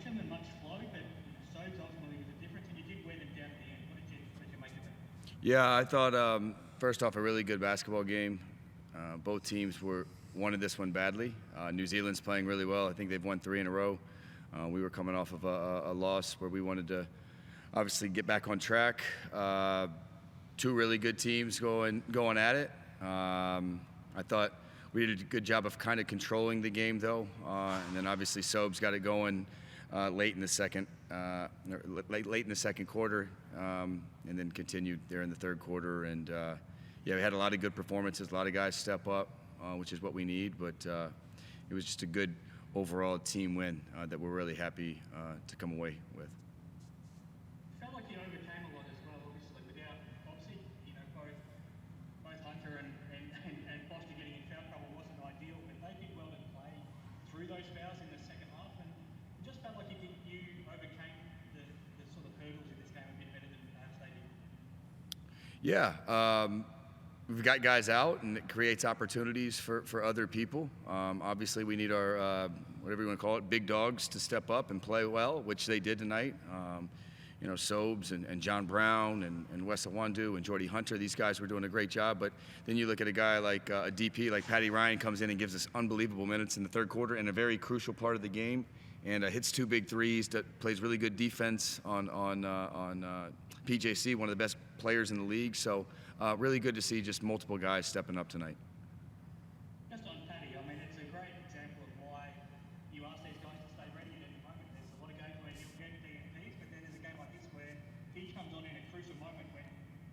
momentum and much flow, but Sobes ultimately was the difference, and you did wear them down at the end. What did you make of it? Yeah, I thought first off a really good basketball game. Both teams wanted this one badly. New Zealand's playing really well. I think they've won 3 in a row. We were coming off of a loss where we wanted to obviously get back on track. 2 really good teams going at it. I thought we did a good job of kind of controlling the game, though, and then obviously Sobes got it going late in the second quarter, and then continued there in the third quarter. And yeah, we had a lot of good performances, a lot of guys step up, which is what we need. But it was just a good overall team win that we're really happy to come away with. Felt like you overcame a lot as well, obviously, without both Hunter and Foster getting in foul trouble wasn't ideal, but they did well to play through those fouls in the second half, and it just felt like you overcame the sort of hurdles in this game a bit better than perhaps they did. Yeah, we've got guys out, and it creates opportunities for other people. Obviously, we need our whatever you want to call it, big dogs to step up and play well, which they did tonight. Sobes and John Brown and Wes Awandu and Jordy Hunter, these guys were doing a great job. But then you look at a guy like a DP like Patty Ryan comes in and gives us unbelievable minutes in the third quarter in a very crucial part of the game, and hits 2 big threes, that plays really good defense on PJC, one of the best players in the league. So really good to see just multiple guys stepping up tonight. Just on Patty, I mean, it's a great example of why you ask these guys to stay ready at any moment. There's a lot of games where you'll get DNPs, but then there's a game like this where he comes on in a crucial moment when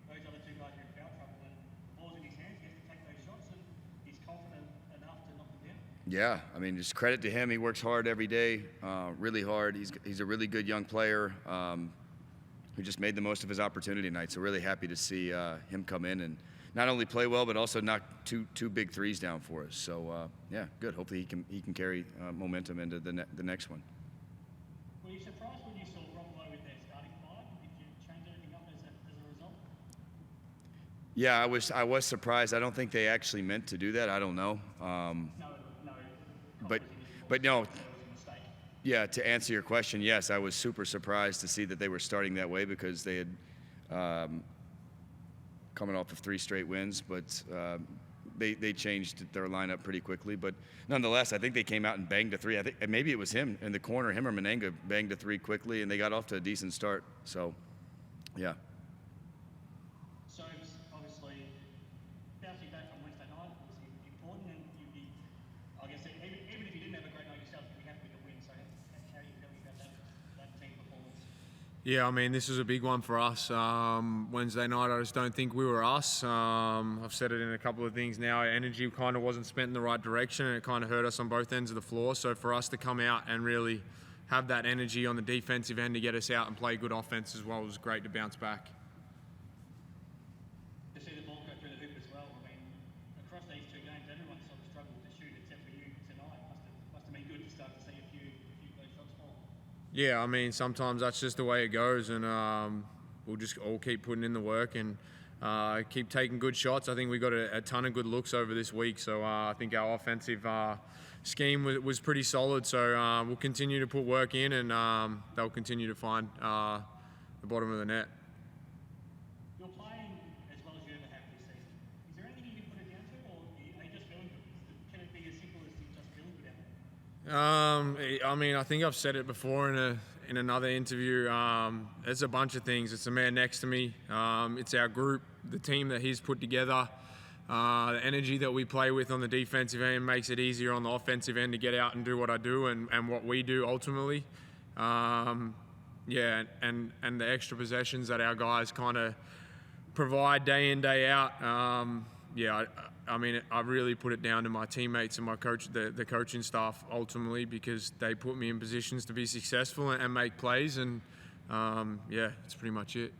those other 2 guys are in foul trouble, and the ball's in his hands, he has to take those shots, and he's confident enough to knock them down. Yeah, I mean, just credit to him. He works hard every day, really hard. He's a really good young player who just made the most of his opportunity tonight. So really happy to see him come in and not only play well, but also knock two big threes down for us. So yeah, good. Hopefully he can carry momentum into the next one. Were you surprised when you saw Rocklow with their starting 5? Did you change anything up as a result? Yeah, I was surprised. I don't think they actually meant to do that. I don't know. No. But no. Yeah, to answer your question, yes, I was super surprised to see that they were starting that way, because they had coming off of 3 straight wins, but they changed their lineup pretty quickly. But nonetheless, I think they came out and banged a 3. I think maybe it was him in the corner, him or Menenga banged a 3 quickly, and they got off to a decent start. So, yeah. Sobes, obviously, bouncing back from Wednesday night was important, and I guess even if you didn't have a great night yourself, you'd be happy with the win. So how are you feeling about that team performance? Yeah, I mean, this was a big one for us. Wednesday night, I just don't think we were us. I've said it in a couple of things now. Our energy kind of wasn't spent in the right direction, and it kind of hurt us on both ends of the floor. So for us to come out and really have that energy on the defensive end to get us out and play good offense as well was great to bounce back. To see the ball go through the hoop as well. I mean, across these 2 games, everyone sort of struggled to shoot except for you tonight. Must have been good to start to see a few of those shots fall. Yeah, I mean, sometimes that's just the way it goes, and we'll just all keep putting in the work and keep taking good shots. I think we got a ton of good looks over this week, so I think our offensive scheme was pretty solid. So we'll continue to put work in, and they'll continue to find the bottom of the net. You're playing as well as you ever have this season. Is there anything you can put it down to, or are you just feeling good? Can it be as simple as you just feeling good out there? I mean, I think I've said it before in another interview. It's a bunch of things. It's the man next to me. It's our group, the team that he's put together. The energy that we play with on the defensive end makes it easier on the offensive end to get out and do what I do and what we do ultimately. Yeah, and the extra possessions that our guys kind of provide day in, day out. Yeah, I mean, I really put it down to my teammates and my coach, the coaching staff ultimately, because they put me in positions to be successful and make plays, and yeah, that's pretty much it.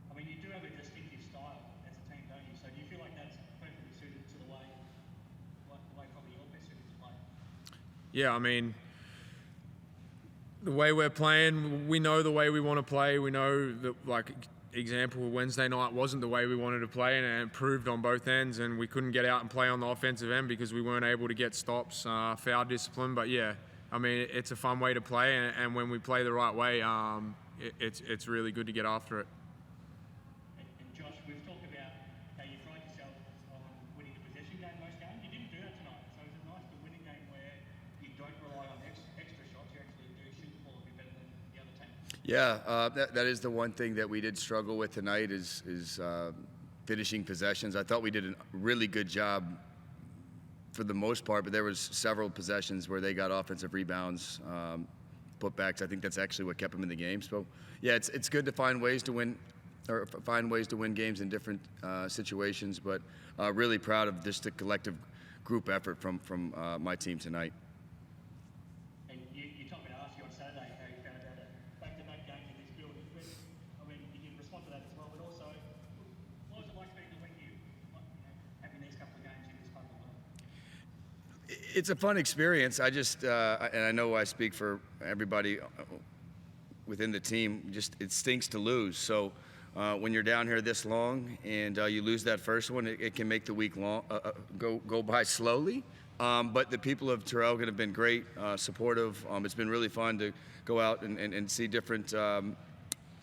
I mean, you do have a distinctive style as a team, don't you? So do you feel like that's perfectly suited to the way probably you're best suited to play? Yeah, I mean, the way we're playing, we know the way we want to play. We know that, like, example, Wednesday night wasn't the way we wanted to play, and it proved on both ends, and we couldn't get out and play on the offensive end because we weren't able to get stops, foul discipline. But yeah, I mean, it's a fun way to play, and when we play the right way, it's really good to get after it. And Josh, we've talked about how you pride yourself on winning the possession game most games. You didn't do that tonight, so is it nice to win a game where you don't rely on extra shots, you actually do shoot the ball a bit better than the other team? Yeah, that is the one thing that we did struggle with tonight is finishing possessions. I thought we did a really good job for the most part, but there was several possessions where they got offensive rebounds, putbacks. I think that's actually what kept them in the game. So, yeah, it's good to find ways to win, or find ways to win games in different situations. But really proud of just the collective group effort from my team tonight. And you told me to ask you on Saturday how you found out back-to-back games in this building. But, I mean, you can respond to that as well. But also, what was it like spending the week here, having these couple of games in this part of the world? It's a fun experience. I just, and I know I speak for everybody within the team, just it stinks to lose. So when you're down here this long and you lose that first one, it can make the week long go by slowly. But the people of Terrell have been great, supportive. It's been really fun to go out and see different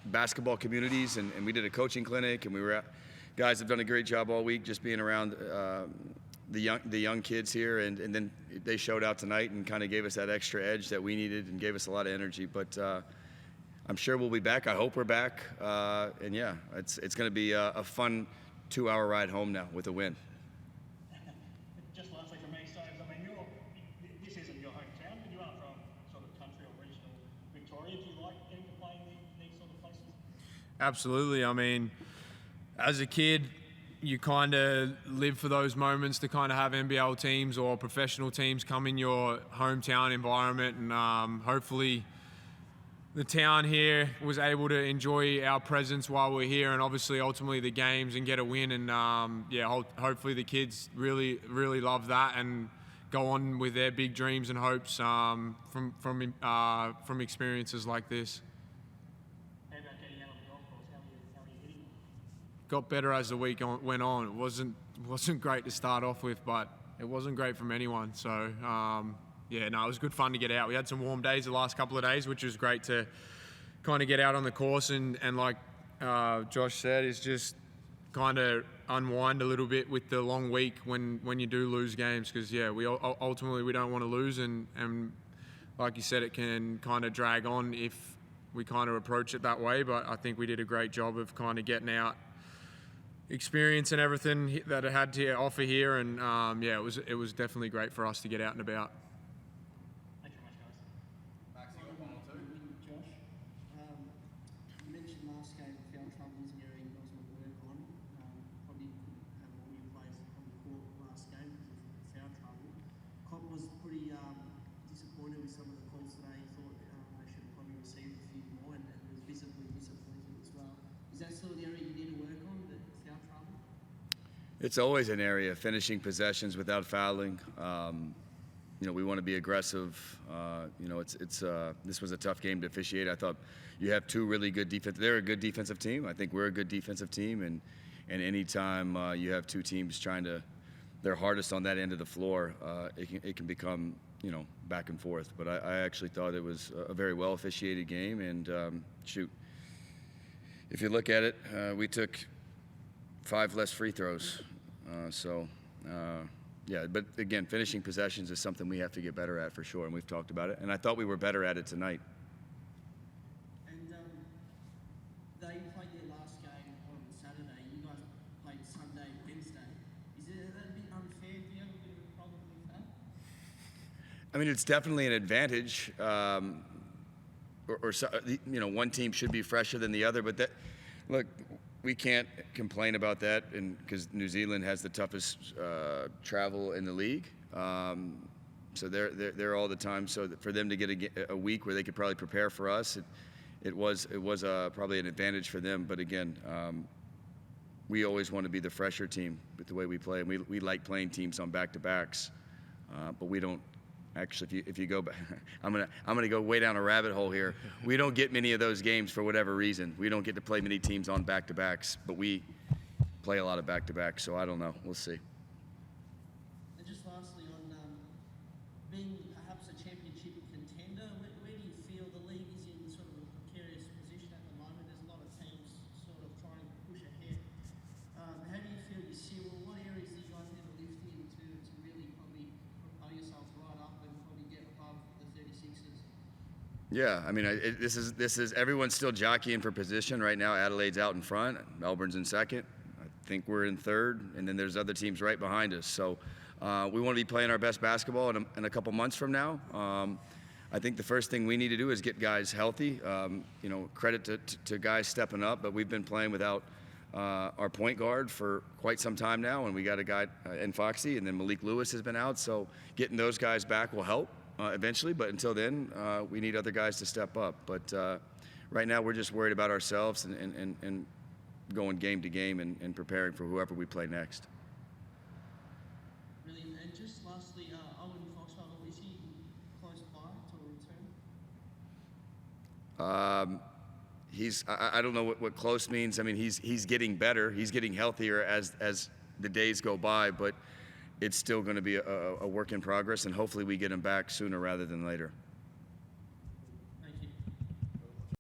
basketball communities. And we did a coaching clinic, and guys have done a great job all week just being around the young kids here, and then they showed out tonight and kind of gave us that extra edge that we needed and gave us a lot of energy. But I'm sure we'll be back. I hope we're back. And yeah, it's going to be a fun 2-hour ride home now with a win. Just lastly from me, Sobes, I mean, this isn't your hometown, but you are from sort of country or regional Victoria. Do you like getting to play in these sort of places? Absolutely. I mean, as a kid, you kind of live for those moments to kind of have NBL teams or professional teams come in your hometown environment, and hopefully the town here was able to enjoy our presence while we're here, and obviously ultimately the games, and get a win. And hopefully the kids really love that and go on with their big dreams and hopes from experiences like this. How about getting out on the golf course? How are you hitting? Got better as the week went on. It wasn't great to start off with, but it wasn't great from anyone. So it was good fun to get out. We had some warm days the last couple of days, which was great to kind of get out on the course and like Josh said, is just kind of unwind a little bit with the long week when you do lose games, because we ultimately we don't want to lose, and like you said, it can kind of drag on if we kind of approach it that way. But I think we did a great job of kind of getting out experience and everything that it had to offer here, and it was definitely great for us to get out and about. Thanks very much, guys. Max, you got one or two? Josh, you mentioned last game foul trouble is an area you guys want to work on. Probably couldn't have all your players on the court last game because of foul trouble. Cop was pretty disappointed with some of the calls today. He thought they should have probably received a few more, and was visibly disappointed as well. Is that sort of the area you need to work on, the foul trouble? It's always an area, finishing possessions without fouling. We want to be aggressive. This was a tough game to officiate. I thought you have two really good defense. They're a good defensive team. I think we're a good defensive team, and anytime you have two teams trying to their hardest on that end of the floor, it can become back and forth. But I actually thought it was a very well officiated game, and if you look at it, we took 5 less free throws. But again, finishing possessions is something we have to get better at for sure, and we've talked about it. And I thought we were better at it tonight. And they played their last game on Saturday. You guys played Sunday, Wednesday. Is it a bit unfair? Do you have a bit of a problem with that? I mean, it's definitely an advantage. One team should be fresher than the other, but look, we can't complain about that, because New Zealand has the toughest travel in the league. So they're all the time. So for them to get a week where they could probably prepare for us, it was probably an advantage for them. But again, we always want to be the fresher team with the way we play, and we like playing teams on back-to-backs, but we don't. Actually, if you go back, I'm gonna go way down a rabbit hole here. We don't get many of those games for whatever reason. We don't get to play many teams on back-to-backs, but we play a lot of back-to-backs. So I don't know. We'll see. And just lastly, on being perhaps a championship contender Yeah, I mean, this is everyone's still jockeying for position right now. Adelaide's out in front, Melbourne's in second. I think we're in third, and then there's other teams right behind us. So we want to be playing our best basketball in a couple months from now. I think the first thing we need to do is get guys healthy. Credit to guys stepping up, but we've been playing without our point guard for quite some time now, and we got a guy in Foxy, and then Malik Lewis has been out. So getting those guys back will help eventually, but until then, we need other guys to step up. But right now, we're just worried about ourselves and going game to game and preparing for whoever we play next. Brilliant. And just lastly, Owen Foxwell, is he close by to return? I don't know what close means. I mean, he's getting better. He's getting healthier as the days go by, but it's still going to be a work in progress, and hopefully we get him back sooner rather than later.